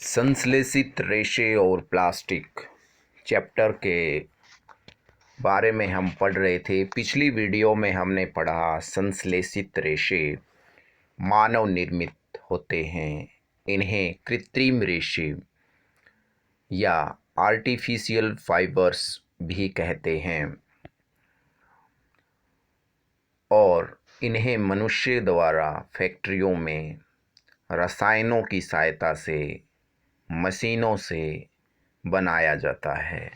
संश्लेषित रेशे और प्लास्टिक चैप्टर के बारे में हम पढ़ रहे थे। पिछली वीडियो में हमने पढ़ा संश्लेषित रेशे मानव निर्मित होते हैं। इन्हें कृत्रिम रेशे या आर्टिफिशियल फाइबर्स भी कहते हैं और इन्हें मनुष्य द्वारा फैक्ट्रियों में रसायनों की सहायता से मशीनों से बनाया जाता है।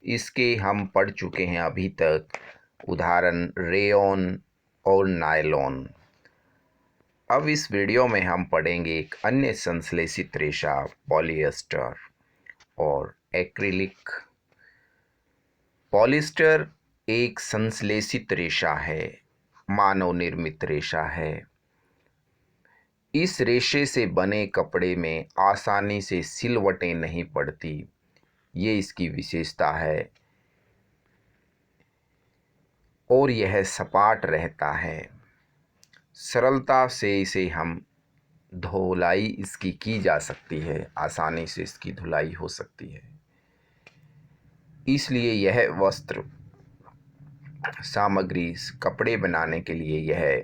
इसके हम पढ़ चुके हैं अभी तक उदाहरण रेयॉन और नायलॉन। अब इस वीडियो में हम पढ़ेंगे एक अन्य संश्लेषित रेशा पॉलिएस्टर और एक्रिलिक। पॉलिएस्टर एक संश्लेषित रेशा है, मानव निर्मित रेशा है। इस रेशे से बने कपड़े में आसानी से सिलवटें नहीं पड़ती, ये इसकी विशेषता है और यह सपाट रहता है। सरलता से इसे हम धुलाई इसकी की जा सकती है, आसानी से इसकी धुलाई हो सकती है। इसलिए यह वस्त्र सामग्री कपड़े बनाने के लिए यह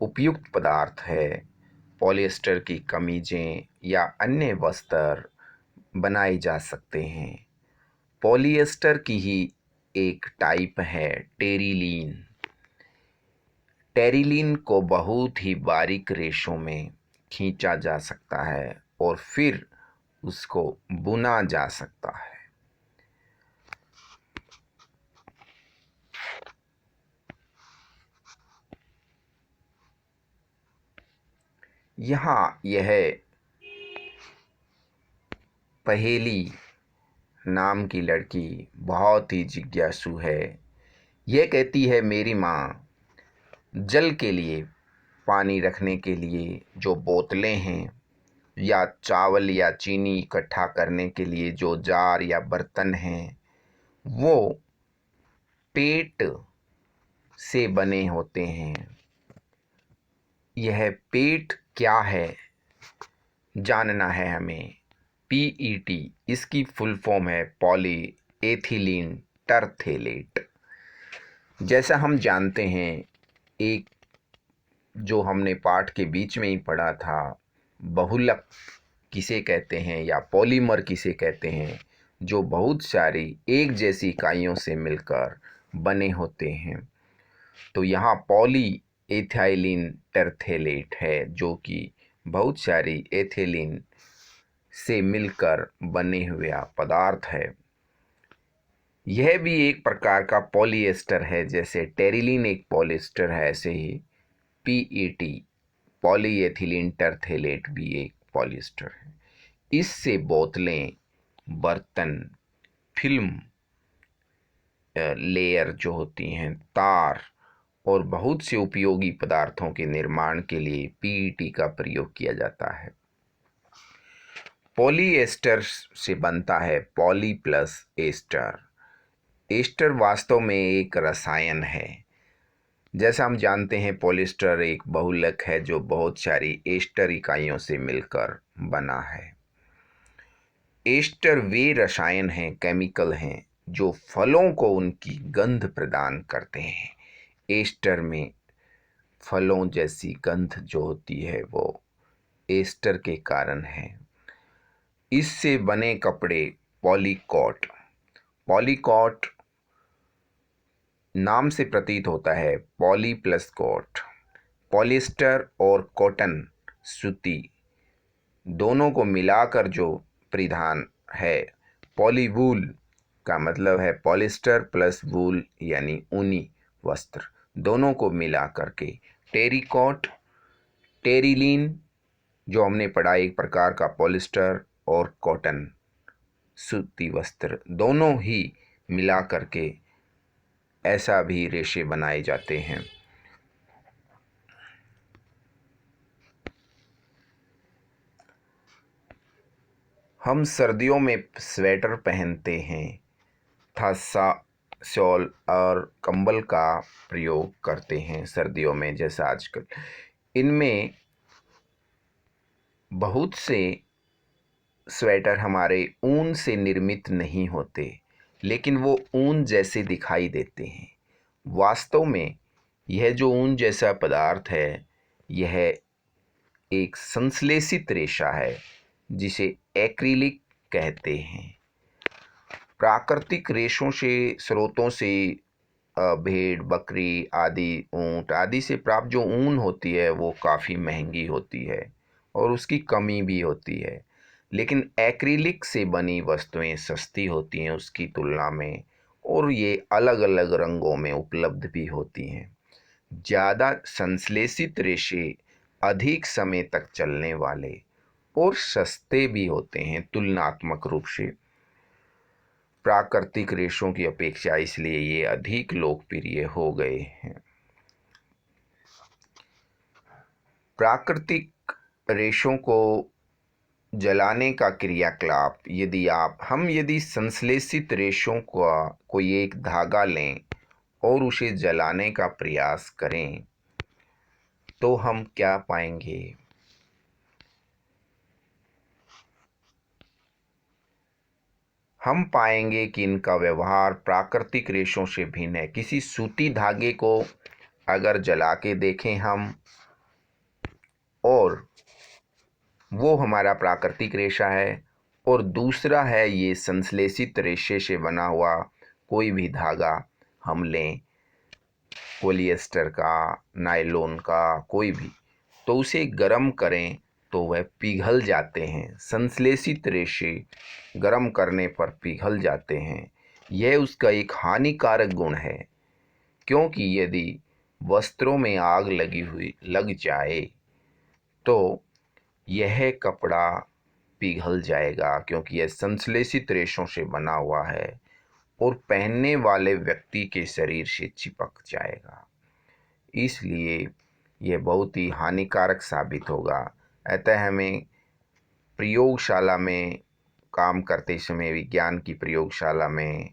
उपयुक्त पदार्थ है। पॉलिएस्टर की कमीजें या अन्य वस्त्र बनाए जा सकते हैं। पॉलिएस्टर की ही एक टाइप है टेरिलीन। टेरिलीन को बहुत ही बारीक रेशों में खींचा जा सकता है और फिर उसको बुना जा सकता है। यहाँ यह पहेली नाम की लड़की बहुत ही जिज्ञासु है। यह कहती है मेरी माँ जल के लिए, पानी रखने के लिए जो बोतलें हैं या चावल या चीनी इकट्ठा करने के लिए जो जार या बर्तन हैं, वो पेट से बने होते हैं। यह पेट क्या है जानना है हमें। PET इसकी फुल फॉर्म है पॉली एथिलीन टरथेलेट। जैसा हम जानते हैं, एक जो हमने पाठ के बीच में ही पढ़ा था, बहुलक किसे कहते हैं या पॉलीमर किसे कहते हैं, जो बहुत सारी एक जैसी इकाइयों से मिलकर बने होते हैं। तो यहाँ पॉली एथिलीन टरथेलेट है, जो कि बहुत सारी एथिलीन से मिलकर बने हुआ पदार्थ है। यह भी एक प्रकार का पॉलिएस्टर है। जैसे टेरिलीन एक पॉलिएस्टर है, ऐसे ही PET पॉलीएथिलीन टरथेलेट भी एक पॉलिएस्टर है। इससे बोतलें, बर्तन, फिल्म लेयर जो होती हैं, तार और बहुत से उपयोगी पदार्थों के निर्माण के लिए PET का प्रयोग किया जाता है। पॉलीएस्टर से बनता है पॉली प्लस एस्टर। एस्टर वास्तव में एक रसायन है। जैसा हम जानते हैं, पॉलिएस्टर एक बहुलक है जो बहुत सारी एस्टर इकाइयों से मिलकर बना है। एस्टर वे रसायन हैं, केमिकल हैं, जो फलों को उनकी गंध प्रदान करते हैं। एस्टर में फलों जैसी गंध जो होती है वो एस्टर के कारण है। इससे बने कपड़े पॉलीकॉट। पॉलीकॉट नाम से प्रतीत होता है पॉली प्लस कॉट। पॉलिएस्टर और कॉटन सूती दोनों को मिलाकर जो परिधान है, पॉलीवूल का मतलब है पॉलिएस्टर प्लस वूल यानी ऊनी वस्त्र, दोनों को मिला करके टेरिकॉट, टेरिलीन जो हमने पढ़ा एक प्रकार का पॉलिएस्टर और कॉटन सूती वस्त्र, दोनों ही मिला करके ऐसा भी रेशे बनाए जाते हैं। हम सर्दियों में स्वेटर पहनते हैं तथा शॉल और कंबल का प्रयोग करते हैं सर्दियों में। जैसा आजकल इनमें बहुत से स्वेटर हमारे ऊन से निर्मित नहीं होते, लेकिन वो ऊन जैसे दिखाई देते हैं। वास्तव में यह जो ऊन जैसा पदार्थ है, यह एक संश्लेषित रेशा है जिसे एक्रिलिक कहते हैं। प्राकृतिक रेशों से, स्रोतों से भेड़, बकरी आदि, ऊँट आदि से प्राप्त जो ऊन होती है वो काफ़ी महंगी होती है और उसकी कमी भी होती है। लेकिन एक्रिलिक से बनी वस्तुएं सस्ती होती हैं उसकी तुलना में, और ये अलग अलग रंगों में उपलब्ध भी होती हैं। ज़्यादा संश्लेषित रेशे अधिक समय तक चलने वाले और सस्ते भी होते हैं तुलनात्मक रूप से प्राकृतिक रेशों की अपेक्षा, इसलिए ये अधिक लोकप्रिय हो गए हैं। प्राकृतिक रेशों को जलाने का क्रियाकलाप, यदि संश्लेषित रेशों का कोई एक धागा लें और उसे जलाने का प्रयास करें तो हम क्या पाएंगे? हम पाएंगे कि इनका व्यवहार प्राकृतिक रेशों से भिन्न है। किसी सूती धागे को अगर जला के देखें हम, और वो हमारा प्राकृतिक रेशा है, और दूसरा है ये संश्लेषित रेशे से बना हुआ कोई भी धागा हम लें, पॉलिएस्टर का, नायलॉन का, कोई भी, तो उसे गर्म करें तो वह पिघल जाते हैं। संश्लेषित रेशे गर्म करने पर पिघल जाते हैं। यह उसका एक हानिकारक गुण है, क्योंकि यदि वस्त्रों में आग लग जाए तो यह कपड़ा पिघल जाएगा, क्योंकि यह संश्लेषित रेशों से बना हुआ है और पहनने वाले व्यक्ति के शरीर से चिपक जाएगा। इसलिए यह बहुत ही हानिकारक साबित होगा। अतः हमें प्रयोगशाला में काम करते समय, विज्ञान की प्रयोगशाला में,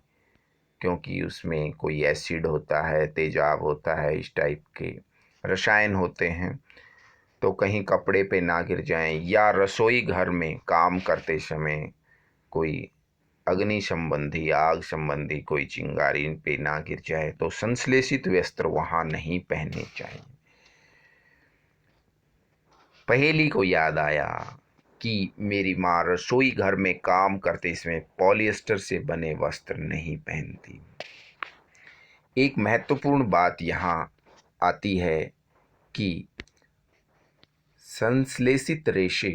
क्योंकि उसमें कोई एसिड होता है, तेजाब होता है, इस टाइप के रसायन होते हैं, तो कहीं कपड़े पे ना गिर जाएं, या रसोई घर में काम करते समय कोई अग्नि संबंधी, आग संबंधी कोई चिंगारी पे ना गिर जाए, तो संश्लेषित वस्त्र वहाँ नहीं पहनने चाहिए। पहेली को याद आया कि मेरी माँ रसोई घर में काम करते समय पॉलिएस्टर से बने वस्त्र नहीं पहनती। एक महत्वपूर्ण बात यहाँ आती है कि संश्लेषित रेशे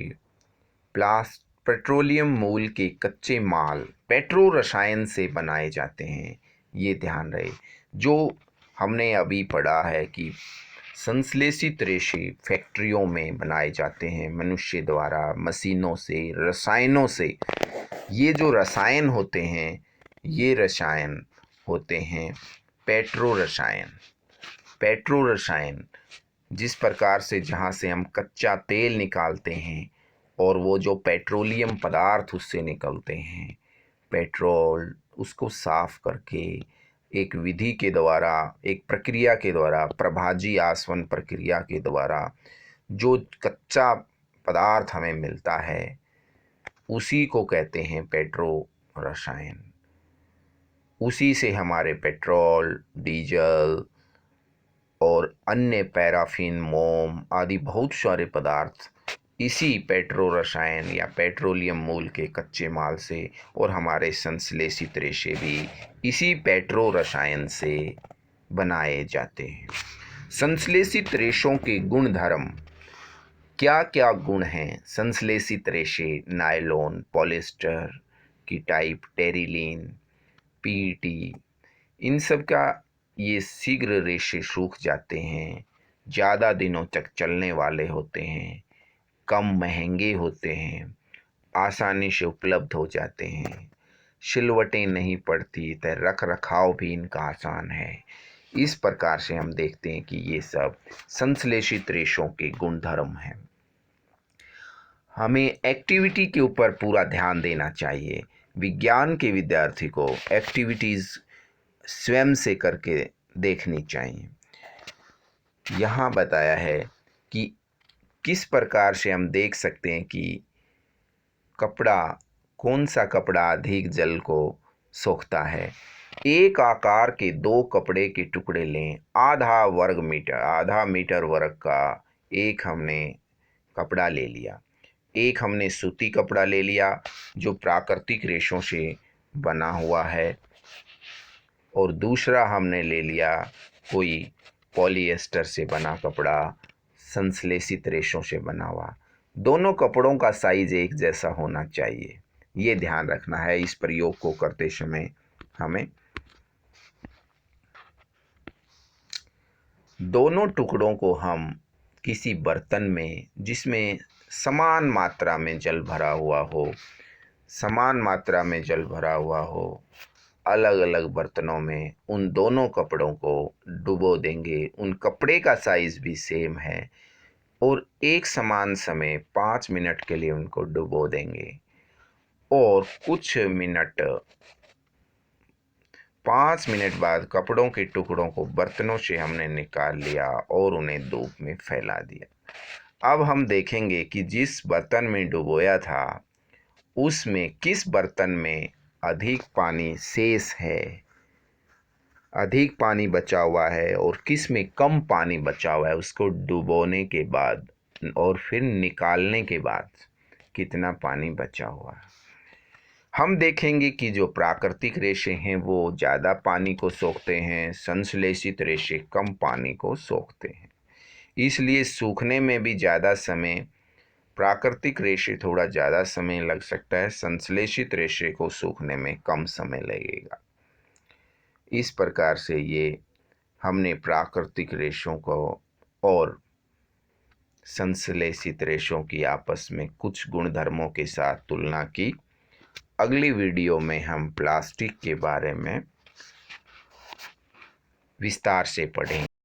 पेट्रोलियम मूल के कच्चे माल पेट्रो रसायन से बनाए जाते हैं। ये ध्यान रहे। जो हमने अभी पढ़ा है कि संश्लेषित रेशे फैक्ट्रियों में बनाए जाते हैं मनुष्य द्वारा, मशीनों से, रसायनों से। ये जो रसायन होते हैं, ये रसायन होते हैं पेट्रो रसायन। जिस प्रकार से, जहाँ से हम कच्चा तेल निकालते हैं और वो जो पेट्रोलियम पदार्थ उससे निकलते हैं, पेट्रोल, उसको साफ करके एक विधि के द्वारा, एक प्रक्रिया के द्वारा, प्रभाजी आसवन प्रक्रिया के द्वारा जो कच्चा पदार्थ हमें मिलता है, उसी को कहते हैं पेट्रो रसायन। उसी से हमारे पेट्रोल, डीजल और अन्य पैराफिन, मोम आदि बहुत सारे पदार्थ इसी पेट्रो रसायन या पेट्रोलियम मूल के कच्चे माल से, और हमारे संश्लेषित रेशे भी इसी पेट्रो रसायन से बनाए जाते हैं। संश्लेषित रेशों के गुण धर्म, क्या क्या गुण हैं संश्लेषित रेशे? नायलॉन, पॉलिएस्टर की टाइप, टेरिलीन, पीईटी, इन सब का ये शीघ्र रेशे सूख जाते हैं, ज़्यादा दिनों तक चलने वाले होते हैं, कम महंगे होते हैं, आसानी से उपलब्ध हो जाते हैं, सिलवटें नहीं पड़ती, तो रख रखाव भी इनका आसान है। इस प्रकार से हम देखते हैं कि ये सब संश्लेषित रेशों के गुणधर्म हैं। हमें एक्टिविटी के ऊपर पूरा ध्यान देना चाहिए। विज्ञान के विद्यार्थी को एक्टिविटीज़ स्वयं से करके देखनी चाहिए। यहाँ बताया है कि किस प्रकार से हम देख सकते हैं कि कपड़ा कौन सा कपड़ा अधिक जल को सोखता है। एक आकार के दो कपड़े के टुकड़े लें, आधा मीटर वर्ग का एक हमने कपड़ा ले लिया। एक हमने सूती कपड़ा ले लिया जो प्राकृतिक रेशों से बना हुआ है, और दूसरा हमने ले लिया कोई पॉलिएस्टर से बना कपड़ा, संश्लेषित रेशों से बना हुआ। दोनों कपड़ों का साइज एक जैसा होना चाहिए, ये ध्यान रखना है इस प्रयोग को करते समय हमें। दोनों टुकड़ों को हम किसी बर्तन में जिसमें समान मात्रा में जल भरा हुआ हो, अलग अलग बर्तनों में उन दोनों कपड़ों को डुबो देंगे। उन कपड़े का साइज भी सेम है और एक समान समय 5 मिनट के लिए उनको डुबो देंगे, और 5 मिनट बाद कपड़ों के टुकड़ों को बर्तनों से हमने निकाल लिया और उन्हें धूप में फैला दिया। अब हम देखेंगे कि जिस बर्तन में डुबोया था उसमें किस बर्तन में अधिक पानी शेष है, अधिक पानी बचा हुआ है, और किस में कम पानी बचा हुआ है। उसको डुबोने के बाद और फिर निकालने के बाद कितना पानी बचा हुआ है। हम देखेंगे कि जो प्राकृतिक रेशे हैं वो ज़्यादा पानी को सोखते हैं, संश्लेषित रेशे कम पानी को सोखते हैं। इसलिए सूखने में भी ज़्यादा समय, प्राकृतिक रेशे थोड़ा ज़्यादा समय लग सकता है, संश्लेषित रेशे को सूखने में कम समय लगेगा। इस प्रकार से ये हमने प्राकृतिक रेशों को और संश्लेषित रेशों की आपस में कुछ गुणधर्मों के साथ तुलना की। अगली वीडियो में हम प्लास्टिक के बारे में विस्तार से पढ़ेंगे।